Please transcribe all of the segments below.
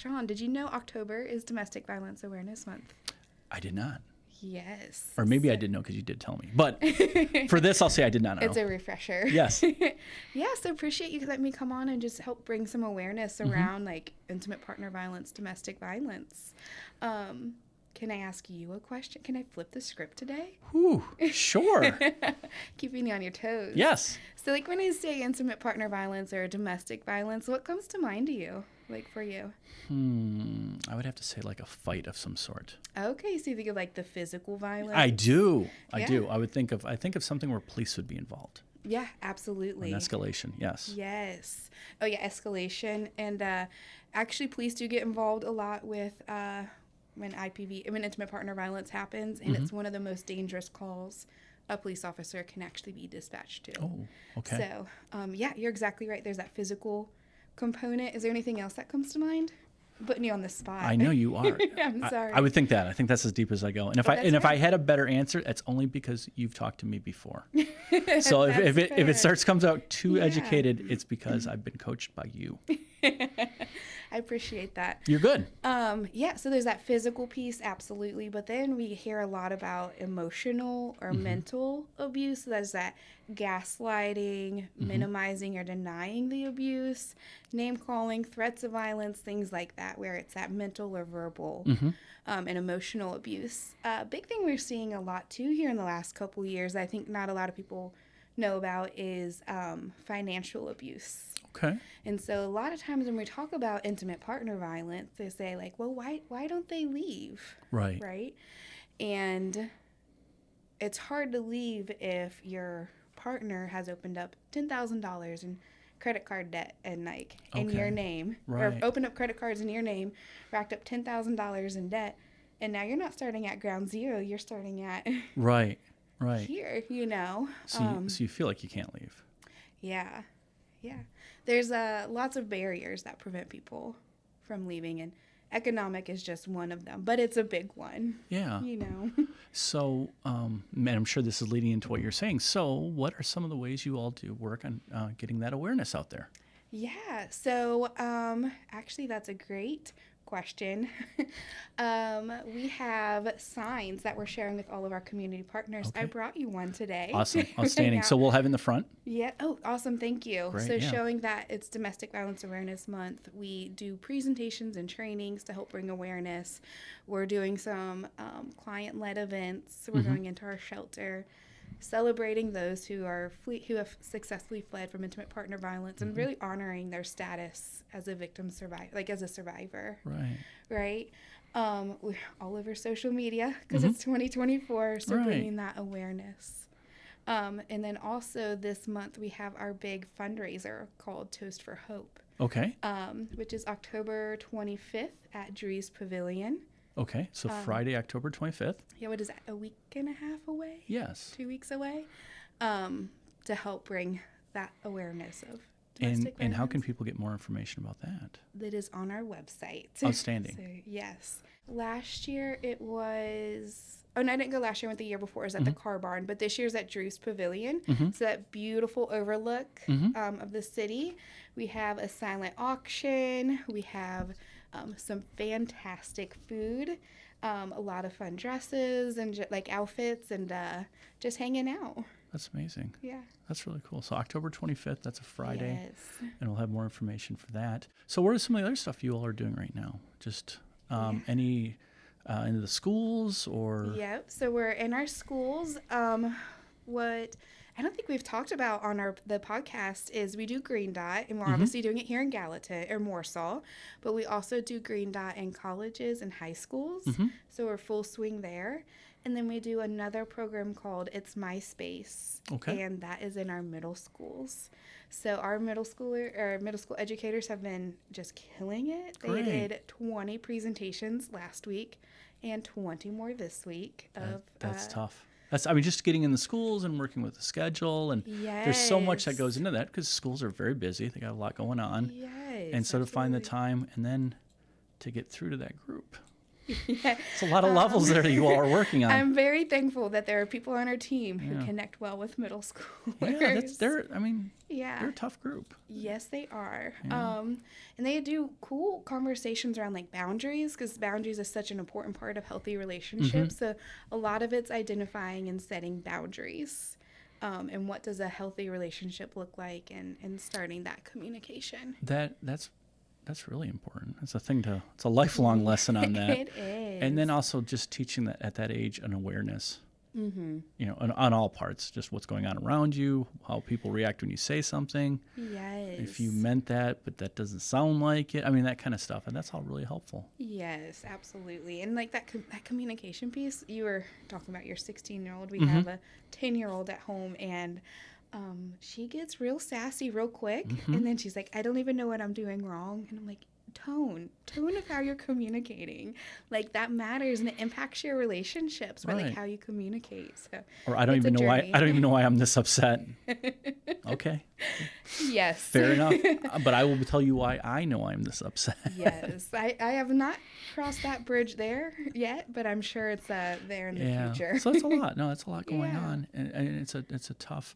Sean, did you know October is Domestic Violence Awareness Month? I did not. Yes. Or maybe I did know because you did tell me. But for this, I'll say I did not know. It's a refresher. Yes. Yeah, so appreciate you letting me come on and just help bring some awareness around like intimate partner violence, domestic violence. Can I ask you a question? Can I flip the script today? Ooh, sure. Keeping you on your toes. Yes. So like when I say intimate partner violence or domestic violence, what comes to mind to you? Like for you? I would have to say like a fight of some sort. Okay, so you think of like the physical violence? I do. I Yeah. do. I think of something where police would be involved. Yeah, absolutely. An escalation, yes. Yes. Oh yeah, escalation. And actually police do get involved a lot with when intimate partner violence happens, and it's one of the most dangerous calls a police officer can actually be dispatched to. Oh, okay. So, yeah, you're exactly right. There's that physical component. Is there anything else that comes to mind? I'm putting you on the spot. I know you are. I'm sorry. I would think that. I think that's as deep as I go. And if if I had a better answer, it's only because you've talked to me before. So if it comes out too educated, it's because I've been coached by you. I appreciate that. You're good. Yeah, so there's that physical piece, absolutely. But then we hear a lot about emotional or mental abuse. So there's that gaslighting, minimizing or denying the abuse, name calling, threats of violence, things like that, where it's that mental or verbal and emotional abuse. Big thing we're seeing a lot too here in the last couple years, I think not a lot of people know about, is financial abuse. Okay. And so a lot of times when we talk about intimate partner violence, they say like, well, why don't they leave? Right. Right? And it's hard to leave if your partner has opened up $10,000 in credit card debt and like in your name, or Right. opened up credit cards in your name, racked up $10,000 in debt, and now you're not starting at ground zero, you're starting at Right. here, you know. So you feel like you can't leave. Yeah. There's lots of barriers that prevent people from leaving, and economic is just one of them, but it's a big one. Yeah. You know. So, man, I'm sure this is leading into what you're saying. So what are some of the ways you all do work on getting that awareness out there? Yeah. So actually, that's a great question. We have signs that we're sharing with all of our community partners. Okay. I brought you one today. Awesome. Outstanding. So we'll have in the front. Yeah. Oh, awesome. Thank you. Great, So yeah. showing that it's Domestic Violence Awareness Month, we do presentations and trainings to help bring awareness. We're doing some client-led events. We're going into our shelter, celebrating those who have successfully fled from intimate partner violence and really honoring their status as a victim as a survivor. Right. We're all over social media because it's 2024, so Right. bringing that awareness. And then also this month we have our big fundraiser called Toast for Hope, Okay. which is October 25th at Drew's Pavilion. Okay. So Friday, October 25th. Yeah, what is that, a week and a half away? Yes. 2 weeks away, to help bring that awareness of domestic And how violence. can people get more information about that? That is on our website. Outstanding. So, yes. Last year it was... Oh, no, I didn't go last year. I went the year before. It was at the Car Barn. But this year's at Drew's Pavilion. So that beautiful overlook of the city. We have a silent auction. We have some fantastic food. A lot of fun dresses and outfits and just hanging out. That's amazing. Yeah. That's really cool. So October 25th, that's a Friday. Yes. And we'll have more information for that. So what are some of the other stuff you all are doing right now? Just any into the schools or? Yep. So we're in our schools. What I don't think we've talked about on the podcast is we do Green Dot, and we're obviously doing it here in Gallatin or Warsaw, but we also do Green Dot in colleges and high schools. So we're full swing there. And then we do another program called It's My Space. Okay. And that is in our middle schools. So our middle school educators have been just killing it. They Great. did 20 presentations last week and 20 more this week. That's tough. Just getting in the schools and working with the schedule. And there's so much that goes into that because schools are very busy. They got a lot going on. Yes. And so to find the absolutely. time and then to get through to that group. Yeah. It's a lot of levels there that you all are working on. I'm very thankful that there are people on our team who connect well with middle schoolers. They're a tough group. Yes, they are. Yeah. And they do cool conversations around like boundaries, because boundaries is such an important part of healthy relationships. So a lot of it's identifying and setting boundaries. And what does a healthy relationship look like, and starting that communication. That's really important. It's a lifelong lesson on that. It is. And then also just teaching that at that age an awareness, on all parts, just what's going on around you, how people react when you say something. Yes. If you meant that, but that doesn't sound like it. I mean, that kind of stuff. And that's all really helpful. Yes, absolutely. And like that communication piece, you were talking about your 16-year-old. We have a 10-year-old at home, and she gets real sassy real quick. And then she's like, I don't even know what I'm doing wrong. And I'm like, tone of how you're communicating, like that matters, and it impacts your relationships, right? Like how you communicate. So, or I don't even know why I'm this upset. Okay. Yes. Fair enough. But I will tell you why I know I'm this upset. Yes. I have not crossed that bridge there yet, but I'm sure it's there in the future. So it's a lot. No, it's a lot going on, and it's a tough.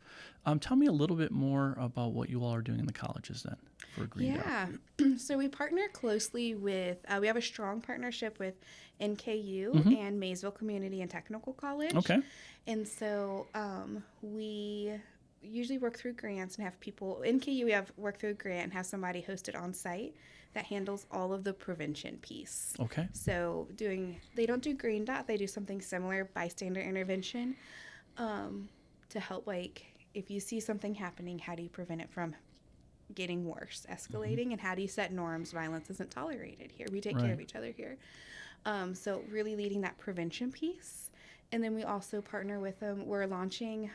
Tell me a little bit more about what you all are doing in the colleges then for Green Dot. So we partner closely with, we have a strong partnership with NKU and Maysville Community and Technical College. Okay. And so we usually work through grants and have people, NKU we have work through a grant and have somebody hosted on site that handles all of the prevention piece. Okay. So they don't do Green Dot, they do something similar, bystander intervention, to help, like, if you see something happening, how do you prevent it from getting worse, escalating, and how do you set norms? Violence isn't tolerated here. We take care of each other here. So really leading that prevention piece. And then we also partner with them. We're launching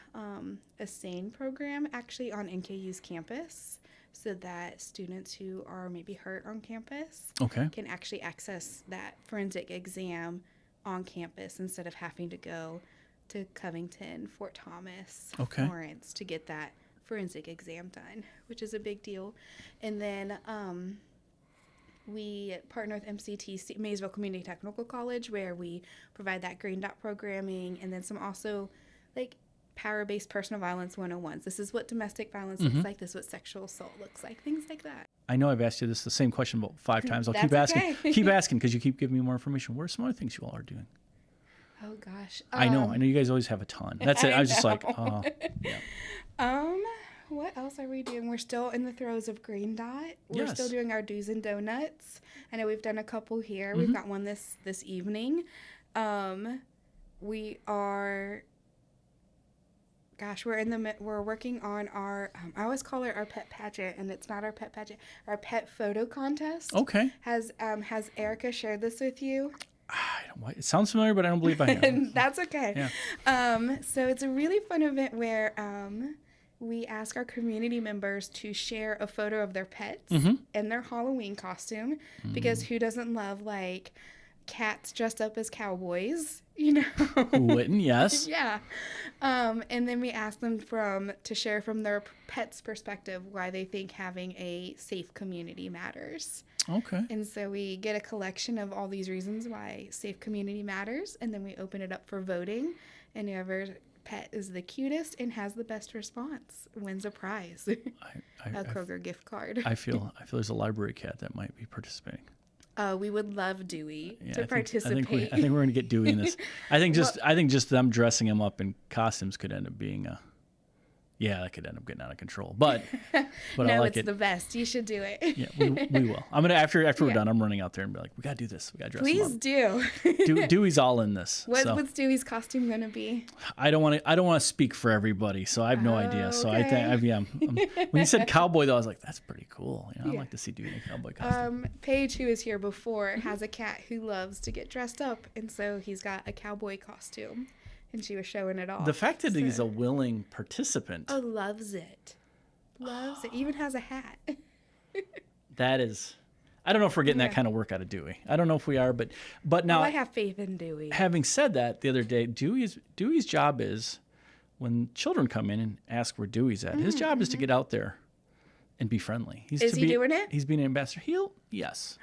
a SANE program actually on NKU's campus, so that students who are maybe hurt on campus can actually access that forensic exam on campus instead of having to go to Covington, Fort Thomas, Florence to get that forensic exam done, which is a big deal. And then we partner with MCTC, Maysville Community Technical College, where we provide that Green Dot programming, and then some also like power-based personal violence 101s. This is what domestic violence looks like. This is what sexual assault looks like. Things like that. I know I've asked you the same question about 5 times. I'll keep asking. Keep asking, because you keep giving me more information. What are some other things you all are doing? Oh gosh. I know you guys always have a ton. That's it. I was just like, what else are we doing? We're still in the throes of Green Dot. We're still doing our do's and donuts. I know we've done a couple here. We've got one this evening. We are, we're working on our, I always call it our pet pageant, and it's not our pet pageant, our pet photo contest. Okay. Has Erica shared this with you? It sounds familiar, but I don't believe I have. That's okay. Yeah. So it's a really fun event where we ask our community members to share a photo of their pets in their Halloween costume, because who doesn't love like cats dressed up as cowboys, you know? Who wouldn't? Yes. Yeah. And then we ask them to share from their pet's perspective why they think having a safe community matters. Okay. And so we get a collection of all these reasons why safe community matters, and then we open it up for voting, and whoever's pet is the cutest and has the best response wins a prize. A Kroger gift card. I feel there's a library cat that might be participating. We would love Dewey to participate. I think we're going to get Dewey in this. I think just them dressing him up in costumes could end up being that could end up getting out of control. But no, I like it's the best. You should do it. Yeah, we will. I'm gonna after we're done. I'm running out there and be like, we gotta do this. We gotta dress him up. Please do. Dewey's all in this. What's Dewey's costume gonna be? I don't want to speak for everybody, so I have no idea. So I think when you said cowboy though, I was like, that's pretty cool. I'd like to see Dewey in a cowboy costume. Paige, who was here before, has a cat who loves to get dressed up, and so he's got a cowboy costume. And she was showing it off. The fact that he's a willing participant. Oh, loves it. Loves it. Even has a hat. That is, I don't know if we're getting that kind of work out of Dewey. I don't know if we are, but now. I have faith in Dewey. Having said that, the other day, Dewey's job is, when children come in and ask where Dewey's at, his job is to get out there and be friendly. Is he doing it? He's being an ambassador. Yes.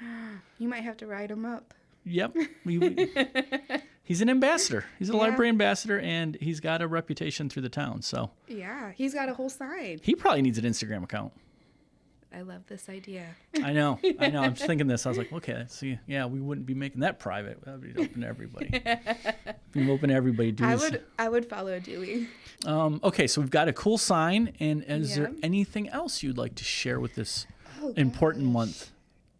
You might have to write him up. Yep. He's an ambassador. He's a library ambassador, and he's got a reputation through the town. So yeah, he's got a whole sign. He probably needs an Instagram account. I love this idea. I know. I'm just thinking this. I was like, okay, see, yeah, we wouldn't be making that private. That would be open to everybody. Be open to everybody. I would follow Dewey. Okay, so we've got a cool sign, and is there anything else you'd like to share with this important month?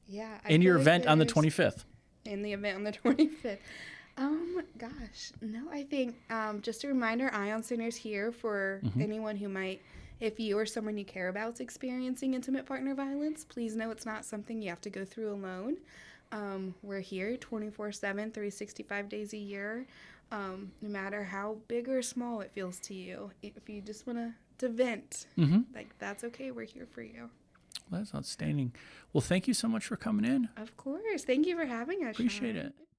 Yeah. In your event on the 25th. In the event on the 25th. Gosh, no, I think just a reminder, Ion Center's here for anyone who might, if you or someone you care about is experiencing intimate partner violence, please know it's not something you have to go through alone. We're here 24/7, 365 days a year, no matter how big or small it feels to you. If you just want to vent, like that's okay, we're here for you. Well, that's outstanding. Well, thank you so much for coming in. Of course. Thank you for having us. Appreciate Sean. it.